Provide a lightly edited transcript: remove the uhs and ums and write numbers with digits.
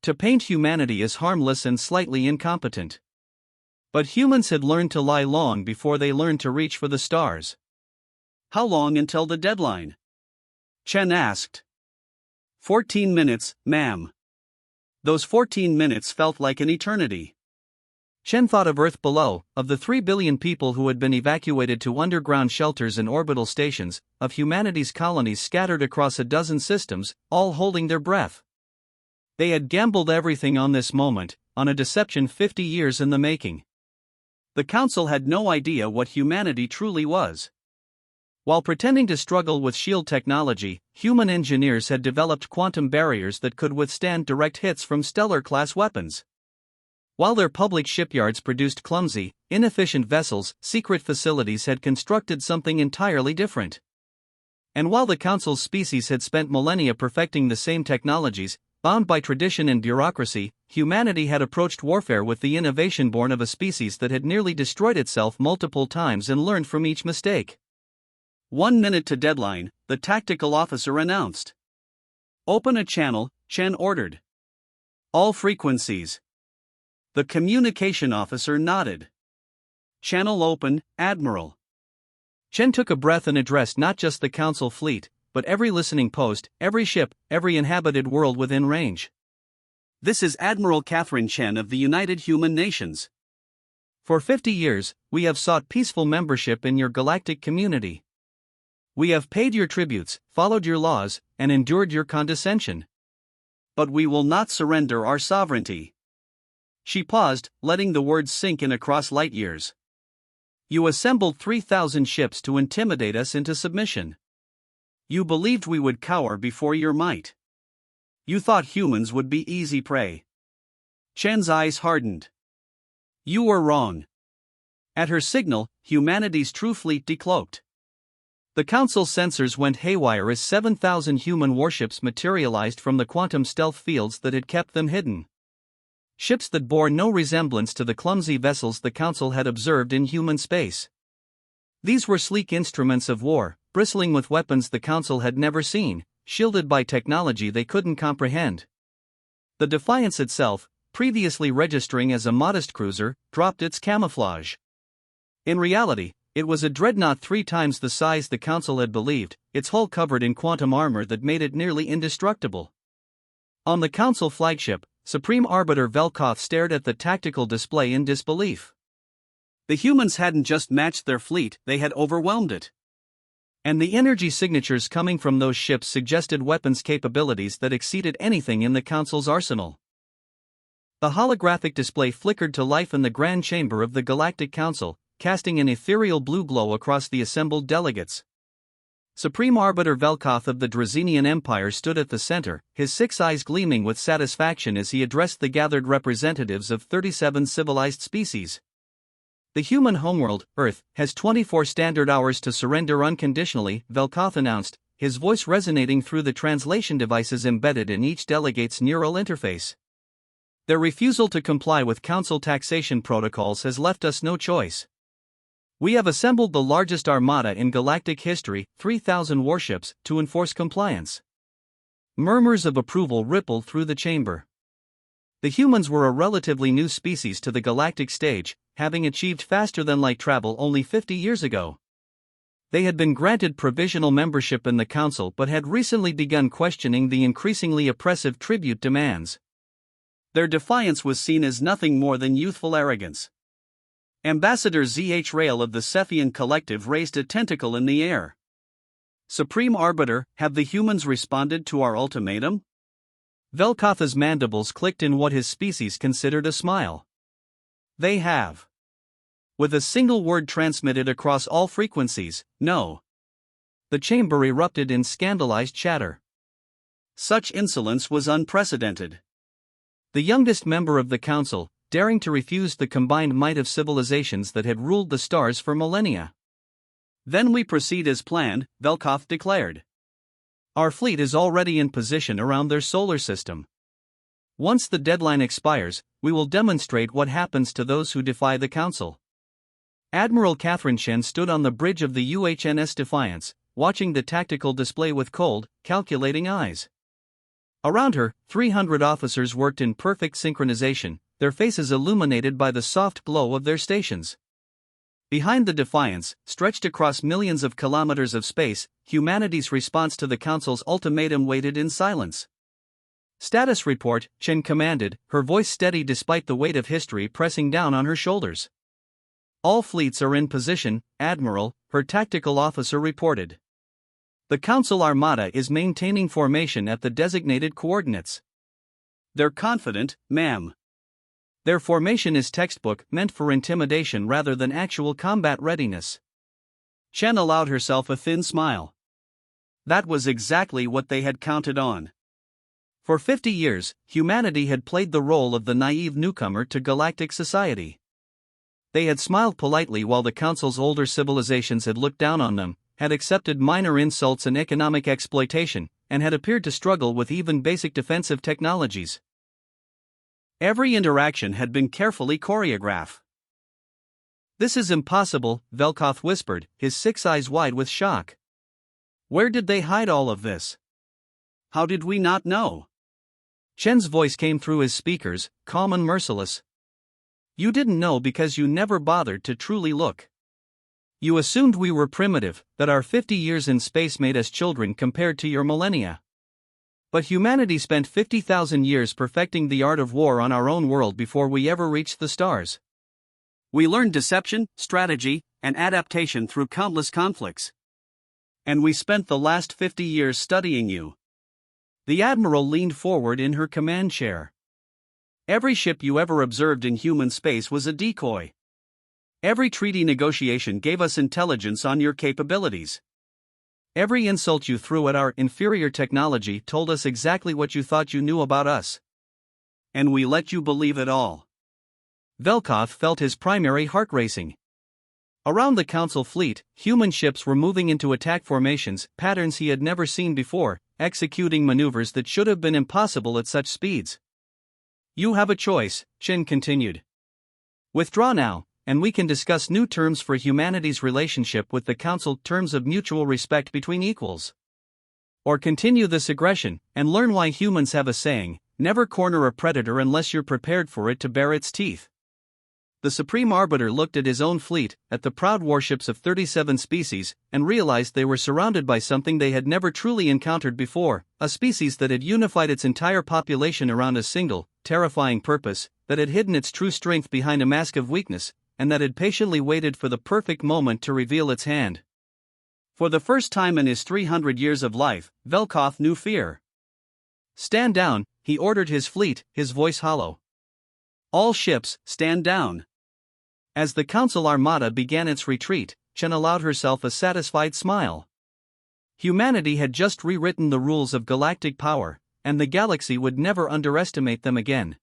to paint humanity as harmless and slightly incompetent. But humans had learned to lie long before they learned to reach for the stars. How long until the deadline? Chen asked. 14 minutes, ma'am. Those 14 minutes felt like an eternity. Chen thought of Earth below, of the 3 billion people who had been evacuated to underground shelters and orbital stations, of humanity's colonies scattered across a dozen systems, all holding their breath. They had gambled everything on this moment, on a deception 50 years in the making. The Council had no idea what humanity truly was. While pretending to struggle with shield technology, human engineers had developed quantum barriers that could withstand direct hits from stellar-class weapons. While their public shipyards produced clumsy, inefficient vessels, secret facilities had constructed something entirely different. And while the Council's species had spent millennia perfecting the same technologies, bound by tradition and bureaucracy, humanity had approached warfare with the innovation born of a species that had nearly destroyed itself multiple times and learned from each mistake. 1 minute to deadline, the tactical officer announced. Open a channel, Chen ordered. All frequencies. The communication officer nodded. Channel open, Admiral. Chen took a breath and addressed not just the Council fleet, but every listening post, every ship, every inhabited world within range. This is Admiral Catherine Chen of the United Human Nations. For 50 years, we have sought peaceful membership in your galactic community. We have paid your tributes, followed your laws, and endured your condescension. But we will not surrender our sovereignty. She paused, letting the words sink in across light years. You assembled 3,000 ships to intimidate us into submission. You believed we would cower before your might. You thought humans would be easy prey. Chen's eyes hardened. You were wrong. At her signal, humanity's true fleet decloaked. The Council's sensors went haywire as 7,000 human warships materialized from the quantum stealth fields that had kept them hidden. Ships that bore no resemblance to the clumsy vessels the Council had observed in human space. These were sleek instruments of war, bristling with weapons the Council had never seen, shielded by technology they couldn't comprehend. The Defiance itself, previously registering as a modest cruiser, dropped its camouflage. In reality, it was a dreadnought 3 times the size the Council had believed, its hull covered in quantum armor that made it nearly indestructible. On the Council flagship, Supreme Arbiter Velkoth stared at the tactical display in disbelief. The humans hadn't just matched their fleet, they had overwhelmed it. And the energy signatures coming from those ships suggested weapons capabilities that exceeded anything in the Council's arsenal. The holographic display flickered to life in the Grand Chamber of the Galactic Council, casting an ethereal blue glow across the assembled delegates. Supreme Arbiter Velkoth of the Drazenian Empire stood at the center, his 6 eyes gleaming with satisfaction as he addressed the gathered representatives of 37 civilized species. The human homeworld, Earth, has 24 standard hours to surrender unconditionally, Velkoth announced, his voice resonating through the translation devices embedded in each delegate's neural interface. Their refusal to comply with Council taxation protocols has left us no choice. We have assembled the largest armada in galactic history, 3,000 warships, to enforce compliance. Murmurs of approval rippled through the chamber. The humans were a relatively new species to the galactic stage, having achieved faster-than-light travel only 50 years ago. They had been granted provisional membership in the Council but had recently begun questioning the increasingly oppressive tribute demands. Their defiance was seen as nothing more than youthful arrogance. Ambassador ZH Rail of the Cephian Collective raised a tentacle in the air. Supreme Arbiter, have the humans responded to our ultimatum? Velkoth's mandibles clicked in what his species considered a smile. They have. With a single word transmitted across all frequencies, no. The chamber erupted in scandalized chatter. Such insolence was unprecedented. The youngest member of the Council, daring to refuse the combined might of civilizations that had ruled the stars for millennia. Then we proceed as planned, Velkoth declared. Our fleet is already in position around their solar system. Once the deadline expires, we will demonstrate what happens to those who defy the Council. Admiral Catherine Chen stood on the bridge of the UHNS Defiance, watching the tactical display with cold, calculating eyes. Around her, 300 officers worked in perfect synchronization, their faces illuminated by the soft glow of their stations. Behind the Defiance, stretched across millions of kilometers of space, humanity's response to the Council's ultimatum waited in silence. "Status report," Chen commanded, her voice steady despite the weight of history pressing down on her shoulders. "All fleets are in position, Admiral," her tactical officer reported. "The Council Armada is maintaining formation at the designated coordinates." "They're confident, ma'am." "Their formation is textbook, meant for intimidation rather than actual combat readiness." Chen allowed herself a thin smile. That was exactly what they had counted on. For 50 years, humanity had played the role of the naive newcomer to galactic society. They had smiled politely while the Council's older civilizations had looked down on them, had accepted minor insults and economic exploitation, and had appeared to struggle with even basic defensive technologies. Every interaction had been carefully choreographed. "This is impossible," Velkoth whispered, his 6 eyes wide with shock. "Where did they hide all of this? How did we not know?" Chen's voice came through his speakers, calm and merciless. "You didn't know because you never bothered to truly look. You assumed we were primitive, that our 50 years in space made us children compared to your millennia. But humanity spent 50,000 years perfecting the art of war on our own world before we ever reached the stars. We learned deception, strategy, and adaptation through countless conflicts. And we spent the last 50 years studying you." The Admiral leaned forward in her command chair. "Every ship you ever observed in human space was a decoy. Every treaty negotiation gave us intelligence on your capabilities. Every insult you threw at our inferior technology told us exactly what you thought you knew about us. And we let you believe it all." Velkoth felt his primary heart racing. Around the Council fleet, human ships were moving into attack formations, patterns he had never seen before, executing maneuvers that should have been impossible at such speeds. "You have a choice," Chen continued. "Withdraw now, and we can discuss new terms for humanity's relationship with the Council, terms of mutual respect between equals. Or continue this aggression, and learn why humans have a saying, never corner a predator unless you're prepared for it to bare its teeth." The Supreme Arbiter looked at his own fleet, at the proud warships of 37 species, and realized they were surrounded by something they had never truly encountered before, a species that had unified its entire population around a single, terrifying purpose, that had hidden its true strength behind a mask of weakness, and that had patiently waited for the perfect moment to reveal its hand. For the first time in his 300 years of life, Velkoth knew fear. "Stand down," he ordered his fleet, his voice hollow. "All ships, stand down." As the Council Armada began its retreat, Chen allowed herself a satisfied smile. Humanity had just rewritten the rules of galactic power, and the galaxy would never underestimate them again.